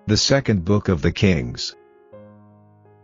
The second book of the Kings.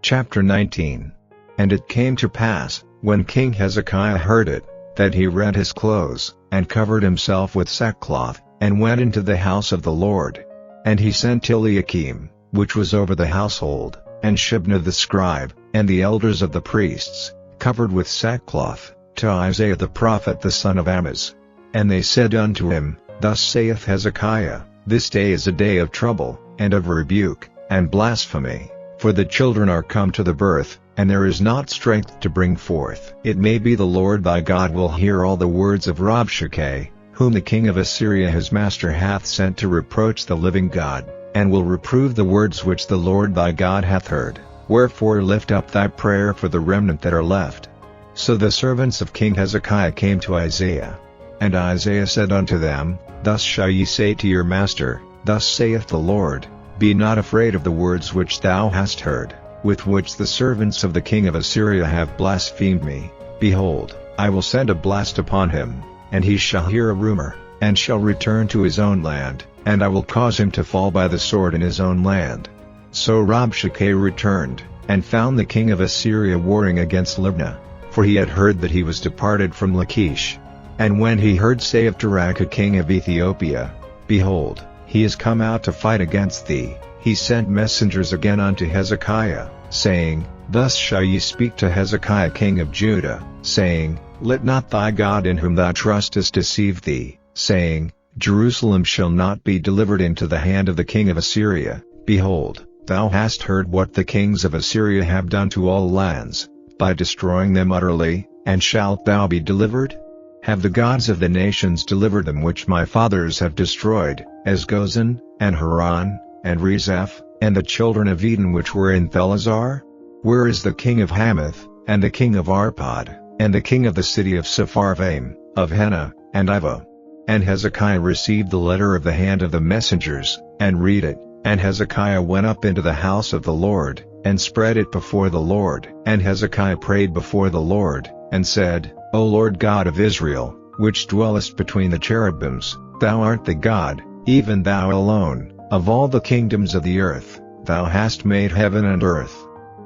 Chapter 19. And it came to pass, when King Hezekiah heard it, that he rent his clothes, and covered himself with sackcloth, and went into the house of the Lord. And he sent Eliakim, which was over the household, and Shebna the scribe, and the elders of the priests, covered with sackcloth, to Isaiah the prophet the son of Amoz. And they said unto him, Thus saith Hezekiah, This day is a day of trouble, and of rebuke, and blasphemy, for the children are come to the birth, and there is not strength to bring forth. It may be the Lord thy God will hear all the words of Rabshakeh, whom the king of Assyria his master hath sent to reproach the living God, and will reprove the words which the Lord thy God hath heard. Wherefore lift up thy prayer for the remnant that are left. So the servants of King Hezekiah came to Isaiah. And Isaiah said unto them, Thus shall ye say to your master, Thus saith the Lord, Be not afraid of the words which thou hast heard, with which the servants of the king of Assyria have blasphemed me. Behold, I will send a blast upon him, and he shall hear a rumor, and shall return to his own land, and I will cause him to fall by the sword in his own land. So Rabshakeh returned, and found the king of Assyria warring against Libnah, for he had heard that he was departed from Lachish. And when he heard say of Tirhakah king of Ethiopia, Behold, he is come out to fight against thee, he sent messengers again unto Hezekiah, saying, Thus shall ye speak to Hezekiah king of Judah, saying, Let not thy God in whom thou trustest deceive thee, saying, Jerusalem shall not be delivered into the hand of the king of Assyria. Behold, thou hast heard what the kings of Assyria have done to all lands, by destroying them utterly, and shalt thou be delivered? Have the gods of the nations delivered them which my fathers have destroyed, as Gozan, and Haran, and Rezeph, and the children of Eden which were in Thelazar? Where is the king of Hamath, and the king of Arpad, and the king of the city of Sepharvaim, of Hena, and Ivah? And Hezekiah received the letter of the hand of the messengers, and read it, and Hezekiah went up into the house of the Lord, and spread it before the Lord. And Hezekiah prayed before the Lord, and said, O Lord God of Israel, which dwellest between the cherubims, thou art the God, even thou alone, of all the kingdoms of the earth. Thou hast made heaven and earth.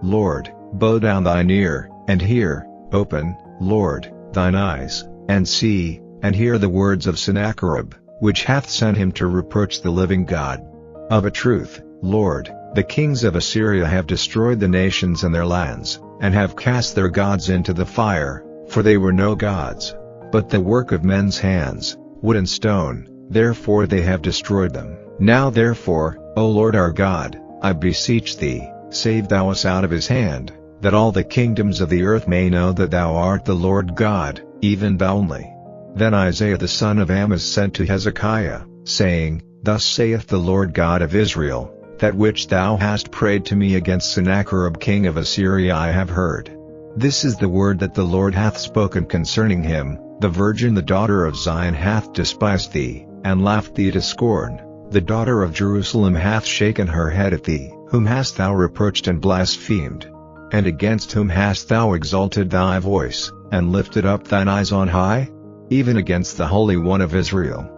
Lord, bow down thine ear, and hear, open, Lord, thine eyes, and see, and hear the words of Sennacherib, which hath sent him to reproach the living God. Of a truth, Lord, the kings of Assyria have destroyed the nations and their lands, and have cast their gods into the fire, for they were no gods, but the work of men's hands, wood and stone, therefore they have destroyed them. Now therefore, O Lord our God, I beseech thee, save thou us out of his hand, that all the kingdoms of the earth may know that thou art the Lord God, even thou only. Then Isaiah the son of Amoz sent to Hezekiah, saying, Thus saith the Lord God of Israel, That which thou hast prayed to me against Sennacherib king of Assyria I have heard. This is the word that the Lord hath spoken concerning him. The virgin the daughter of Zion hath despised thee, and laughed thee to scorn. The daughter of Jerusalem hath shaken her head at thee. Whom hast thou reproached and blasphemed? And against whom hast thou exalted thy voice, and lifted up thine eyes on high? Even against the Holy One of Israel.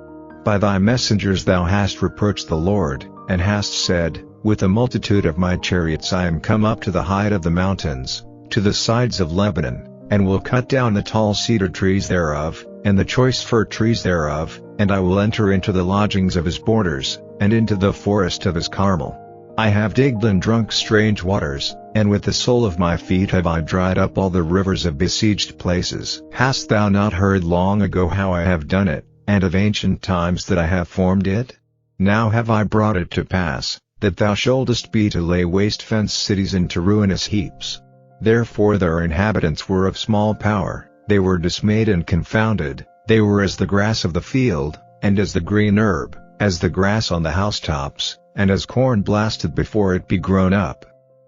By thy messengers thou hast reproached the Lord, and hast said, With a multitude of my chariots I am come up to the height of the mountains, to the sides of Lebanon, and will cut down the tall cedar trees thereof, and the choice fir trees thereof, and I will enter into the lodgings of his borders, and into the forest of his Carmel. I have digged and drunk strange waters, and with the sole of my feet have I dried up all the rivers of besieged places. Hast thou not heard long ago how I have done it, and of ancient times that I have formed it? Now have I brought it to pass, that thou shouldest be to lay waste fenced cities into ruinous heaps. Therefore their inhabitants were of small power, they were dismayed and confounded, they were as the grass of the field, and as the green herb, as the grass on the housetops, and as corn blasted before it be grown up.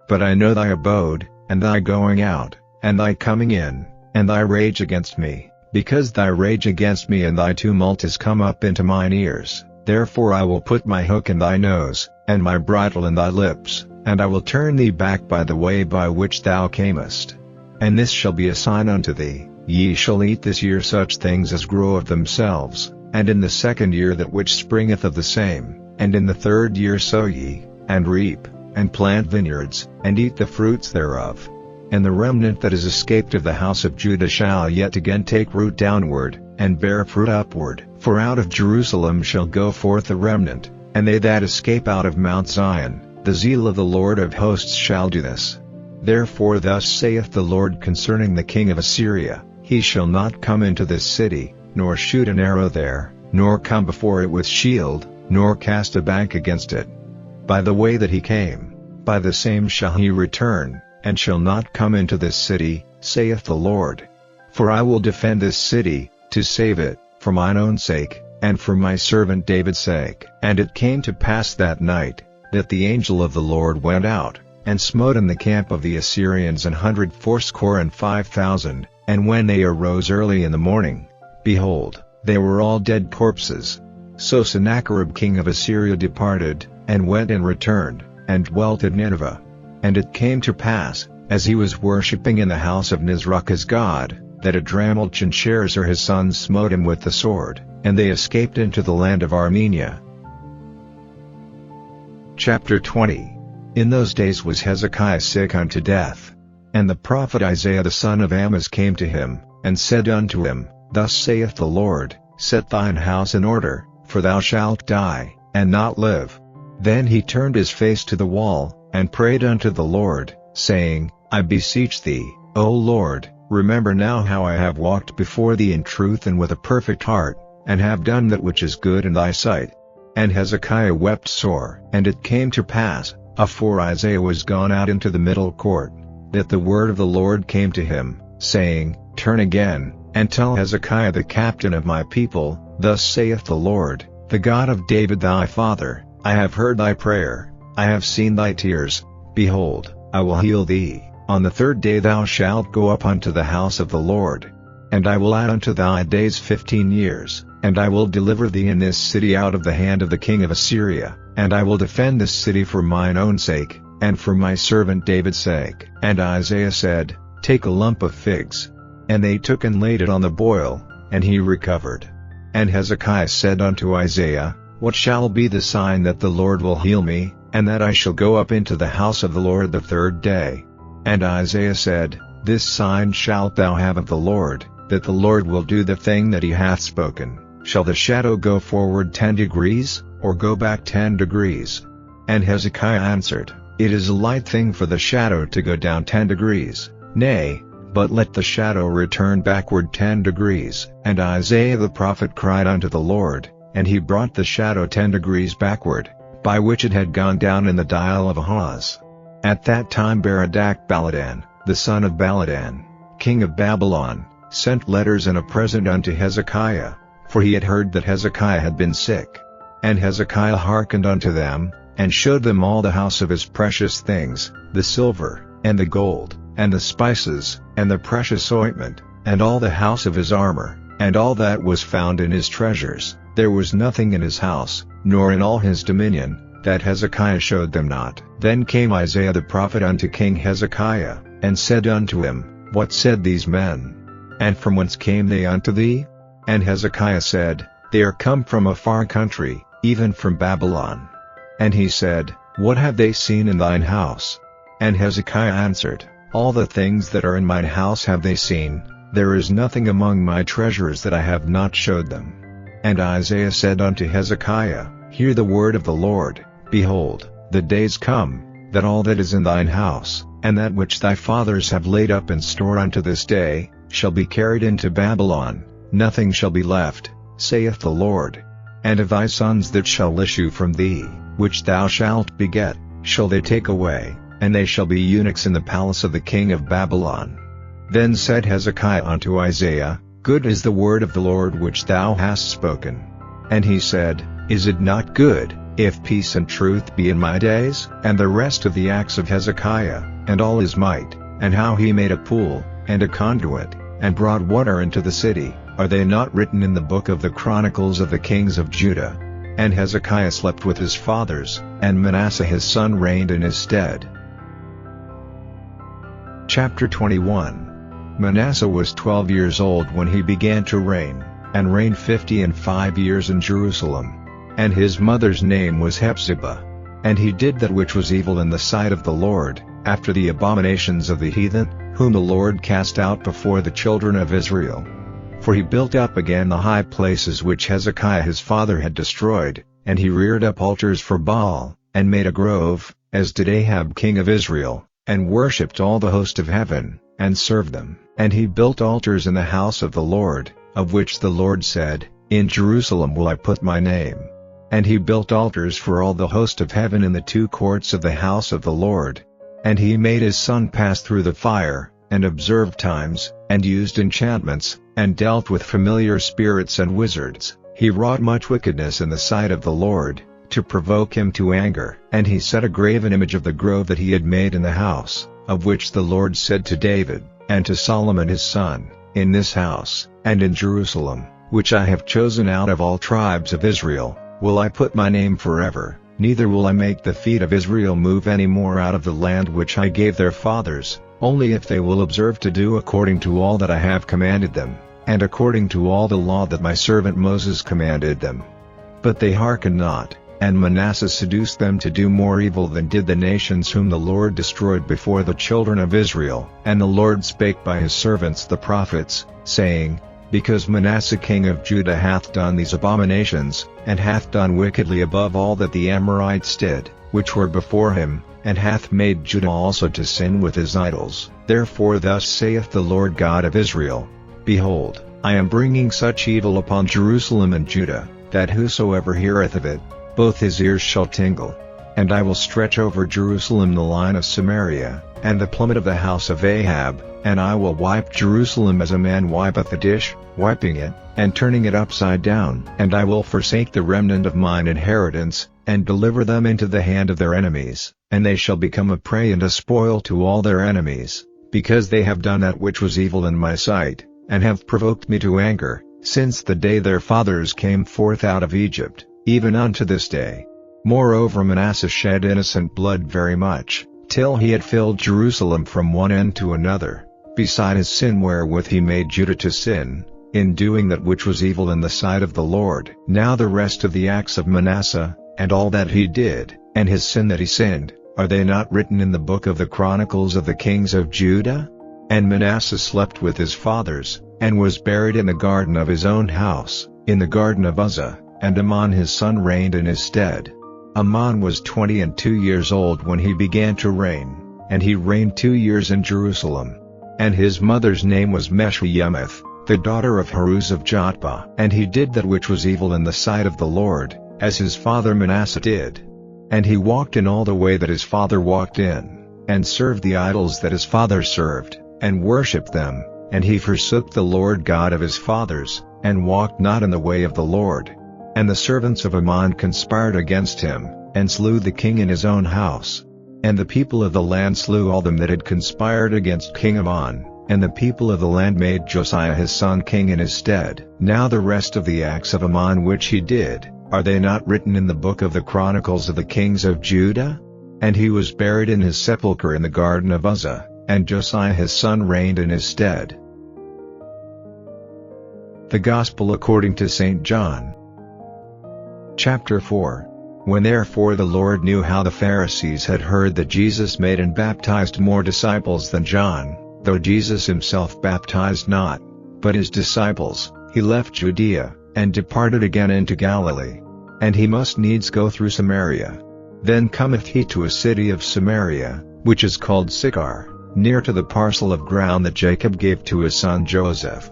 But I know thy abode, and thy going out, and thy coming in, and thy rage against me, because thy rage against me and thy tumult is come up into mine ears. Therefore I will put my hook in thy nose, and my bridle in thy lips, and I will turn thee back by the way by which thou camest. And this shall be a sign unto thee, ye shall eat this year such things as grow of themselves, and in the second year that which springeth of the same, and in the third year sow ye, and reap, and plant vineyards, and eat the fruits thereof. And the remnant that is escaped of the house of Judah shall yet again take root downward, and bear fruit upward. For out of Jerusalem shall go forth the remnant, and they that escape out of Mount Zion. The zeal of the Lord of hosts shall do this. Therefore thus saith the Lord concerning the king of Assyria, he shall not come into this city, nor shoot an arrow there, nor come before it with shield, nor cast a bank against it. By the way that he came, by the same shall he return, and shall not come into this city, saith the Lord. For I will defend this city, to save it, for mine own sake, and for my servant David's sake. And it came to pass that night, that the angel of the Lord went out, and smote in the camp of the Assyrians 185,000, and when they arose early in the morning, behold, they were all dead corpses. So Sennacherib king of Assyria departed, and went and returned, and dwelt at Nineveh. And it came to pass, as he was worshipping in the house of Nisroch his god, that Adrammelech and Sharezer his sons smote him with the sword, and they escaped into the land of Armenia. Chapter 20. In those days was Hezekiah sick unto death. And the prophet Isaiah the son of Amoz came to him, and said unto him, Thus saith the Lord, Set thine house in order, for thou shalt die, and not live. Then he turned his face to the wall, and prayed unto the Lord, saying, I beseech thee, O Lord, remember now how I have walked before thee in truth and with a perfect heart, and have done that which is good in thy sight. And Hezekiah wept sore. And it came to pass, afore Isaiah was gone out into the middle court, that the word of the Lord came to him, saying, Turn again, and tell Hezekiah the captain of my people, Thus saith the Lord, the God of David thy father, I have heard thy prayer, I have seen thy tears, behold, I will heal thee. On the third day thou shalt go up unto the house of the Lord. And I will add unto thy days 15 years, and I will deliver thee in this city out of the hand of the king of Assyria, and I will defend this city for mine own sake, and for my servant David's sake. And Isaiah said, Take a lump of figs. And they took and laid it on the boil, and he recovered. And Hezekiah said unto Isaiah, What shall be the sign that the Lord will heal me, and that I shall go up into the house of the Lord the third day? And Isaiah said, This sign shalt thou have of the Lord, that the Lord will do the thing that he hath spoken. Shall the shadow go forward 10 degrees, or go back 10 degrees? And Hezekiah answered, It is a light thing for the shadow to go down 10 degrees, nay, but let the shadow return backward 10 degrees. And Isaiah the prophet cried unto the Lord, and he brought the shadow 10 degrees backward, by which it had gone down in the dial of Ahaz. At that time Baladan, the son of Baladan, king of Babylon, sent letters and a present unto Hezekiah, for he had heard that Hezekiah had been sick. And Hezekiah hearkened unto them, and showed them all the house of his precious things, the silver, and the gold, and the spices, and the precious ointment, and all the house of his armor, and all that was found in his treasures. There was nothing in his house, nor in all his dominion, that Hezekiah showed them not. Then came Isaiah the prophet unto King Hezekiah, and said unto him, What said these men? And from whence came they unto thee? And Hezekiah said, They are come from a far country, even from Babylon. And he said, What have they seen in thine house? And Hezekiah answered, All the things that are in mine house have they seen, there is nothing among my treasures that I have not showed them. And Isaiah said unto Hezekiah, Hear the word of the Lord. Behold, the days come, that all that is in thine house, and that which thy fathers have laid up in store unto this day, shall be carried into Babylon, nothing shall be left, saith the Lord. And of thy sons that shall issue from thee, which thou shalt beget, shall they take away, and they shall be eunuchs in the palace of the king of Babylon. Then said Hezekiah unto Isaiah, Good is the word of the Lord which thou hast spoken. And he said, Is it not good, if peace and truth be in my days? And the rest of the acts of Hezekiah, and all his might, and how he made a pool, and a conduit, and brought water into the city, are they not written in the book of the Chronicles of the kings of Judah? And Hezekiah slept with his fathers, and Manasseh his son reigned in his stead. Chapter 21. Manasseh was 12 years old when he began to reign, and reigned 55 years in Jerusalem. And his mother's name was Hephzibah. And he did that which was evil in the sight of the Lord, after the abominations of the heathen, whom the Lord cast out before the children of Israel. For he built up again the high places which Hezekiah his father had destroyed, and he reared up altars for Baal, and made a grove, as did Ahab king of Israel, and worshipped all the host of heaven, and served them. And he built altars in the house of the Lord, of which the Lord said, In Jerusalem will I put my name. And he built altars for all the host of heaven in the two courts of the house of the Lord. And he made his son pass through the fire, and observed times, and used enchantments, and dealt with familiar spirits and wizards. He wrought much wickedness in the sight of the Lord, to provoke him to anger. And he set a graven image of the grove that he had made in the house, of which the Lord said to David, and to Solomon his son, In this house, and in Jerusalem, which I have chosen out of all tribes of Israel, will I put my name forever, neither will I make the feet of Israel move any more out of the land which I gave their fathers, only if they will observe to do according to all that I have commanded them, and according to all the law that my servant Moses commanded them. But they hearkened not, and Manasseh seduced them to do more evil than did the nations whom the Lord destroyed before the children of Israel. And the Lord spake by his servants the prophets, saying, Because Manasseh king of Judah hath done these abominations, and hath done wickedly above all that the Amorites did, which were before him, and hath made Judah also to sin with his idols. Therefore thus saith the Lord God of Israel, Behold, I am bringing such evil upon Jerusalem and Judah, that whosoever heareth of it, both his ears shall tingle. And I will stretch over Jerusalem the line of Samaria, and the plummet of the house of Ahab, and I will wipe Jerusalem as a man wipeth a dish, wiping it, and turning it upside down. And I will forsake the remnant of mine inheritance, and deliver them into the hand of their enemies, and they shall become a prey and a spoil to all their enemies, because they have done that which was evil in my sight, and have provoked me to anger, since the day their fathers came forth out of Egypt, even unto this day. Moreover Manasseh shed innocent blood very much, till he had filled Jerusalem from one end to another, beside his sin wherewith he made Judah to sin, in doing that which was evil in the sight of the Lord. Now the rest of the acts of Manasseh, and all that he did, and his sin that he sinned, are they not written in the book of the Chronicles of the kings of Judah? And Manasseh slept with his fathers, and was buried in the garden of his own house, in the garden of Uzzah, and Amon his son reigned in his stead. Amon was 22 years old when he began to reign, and he reigned 2 years in Jerusalem. And his mother's name was Meshullemeth, the daughter of Haruz of Jotbah. And he did that which was evil in the sight of the Lord, as his father Manasseh did. And he walked in all the way that his father walked in, and served the idols that his father served, and worshipped them, and he forsook the Lord God of his fathers, and walked not in the way of the Lord. And the servants of Ammon conspired against him, and slew the king in his own house. And the people of the land slew all them that had conspired against King Ammon, and the people of the land made Josiah his son king in his stead. Now the rest of the acts of Ammon which he did, are they not written in the book of the Chronicles of the kings of Judah? And he was buried in his sepulchre in the garden of Uzzah, and Josiah his son reigned in his stead. The Gospel according to St. John. Chapter 4. When therefore the Lord knew how the Pharisees had heard that Jesus made and baptized more disciples than John, though Jesus himself baptized not, but his disciples, he left Judea, and departed again into Galilee. And he must needs go through Samaria. Then cometh he to a city of Samaria, which is called Sychar, near to the parcel of ground that Jacob gave to his son Joseph.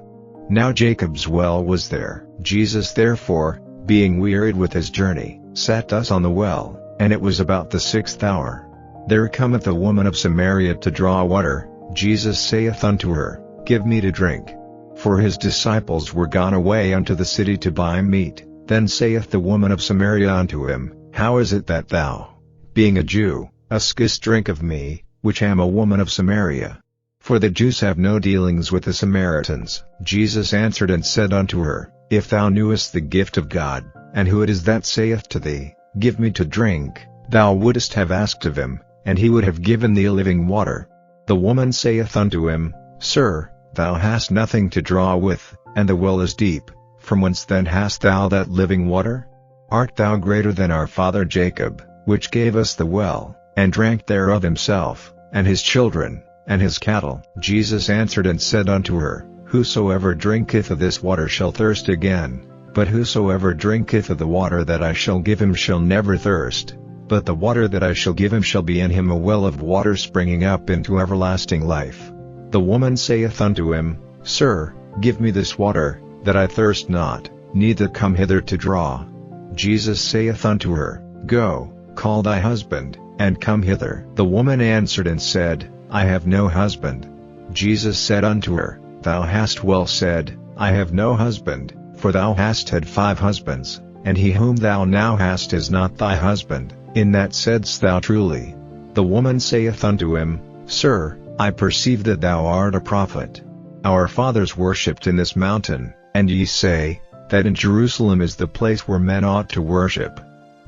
Now Jacob's well was there. Jesus therefore, being wearied with his journey, sat thus on the well, and it was about the 6th hour. There cometh a woman of Samaria to draw water. Jesus saith unto her, Give me to drink. For his disciples were gone away unto the city to buy meat. Then saith the woman of Samaria unto him, How is it that thou, being a Jew, askest drink of me, which am a woman of Samaria? For the Jews have no dealings with the Samaritans. Jesus answered and said unto her, If thou knewest the gift of God, and who it is that saith to thee, Give me to drink, thou wouldest have asked of him, and he would have given thee living water. The woman saith unto him, Sir, thou hast nothing to draw with, and the well is deep. From whence then hast thou that living water? Art thou greater than our father Jacob, which gave us the well, and drank thereof himself, and his children, and his cattle. Jesus answered and said unto her, Whosoever drinketh of this water shall thirst again, but whosoever drinketh of the water that I shall give him shall never thirst, but the water that I shall give him shall be in him a well of water springing up into everlasting life. The woman saith unto him, Sir, give me this water, that I thirst not, neither come hither to draw. Jesus saith unto her, Go, call thy husband, and come hither. The woman answered and said, I have no husband. Jesus said unto her, Thou hast well said, I have no husband, for thou hast had 5 husbands, and he whom thou now hast is not thy husband, in that saidst thou truly. The woman saith unto him, Sir, I perceive that thou art a prophet. Our fathers worshipped in this mountain, and ye say, that in Jerusalem is the place where men ought to worship.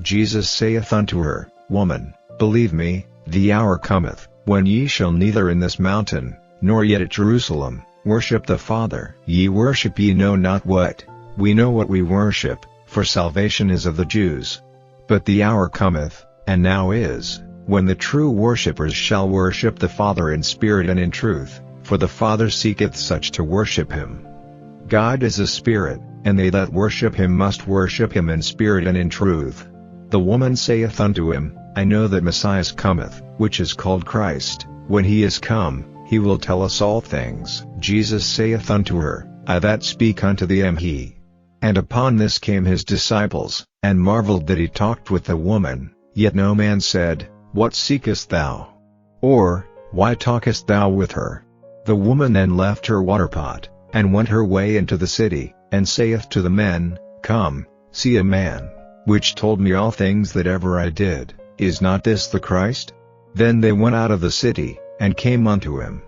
Jesus saith unto her, Woman, believe me, the hour cometh, when ye shall neither in this mountain, nor yet at Jerusalem, worship the Father. Ye worship ye know not what. We know what we worship, for salvation is of the Jews. But the hour cometh, and now is, when the true worshippers shall worship the Father in spirit and in truth, for the Father seeketh such to worship him. God is a spirit, and they that worship him must worship him in spirit and in truth. The woman saith unto him, I know that Messiah cometh, which is called Christ. When he is come, he will tell us all things. Jesus saith unto her, I that speak unto thee am he. And upon this came his disciples, and marveled that he talked with the woman, yet no man said, What seekest thou? Or, Why talkest thou with her? The woman then left her waterpot, and went her way into the city, and saith to the men, Come, see a man, which told me all things that ever I did. Is not this the Christ? Then they went out of the city, and came unto him.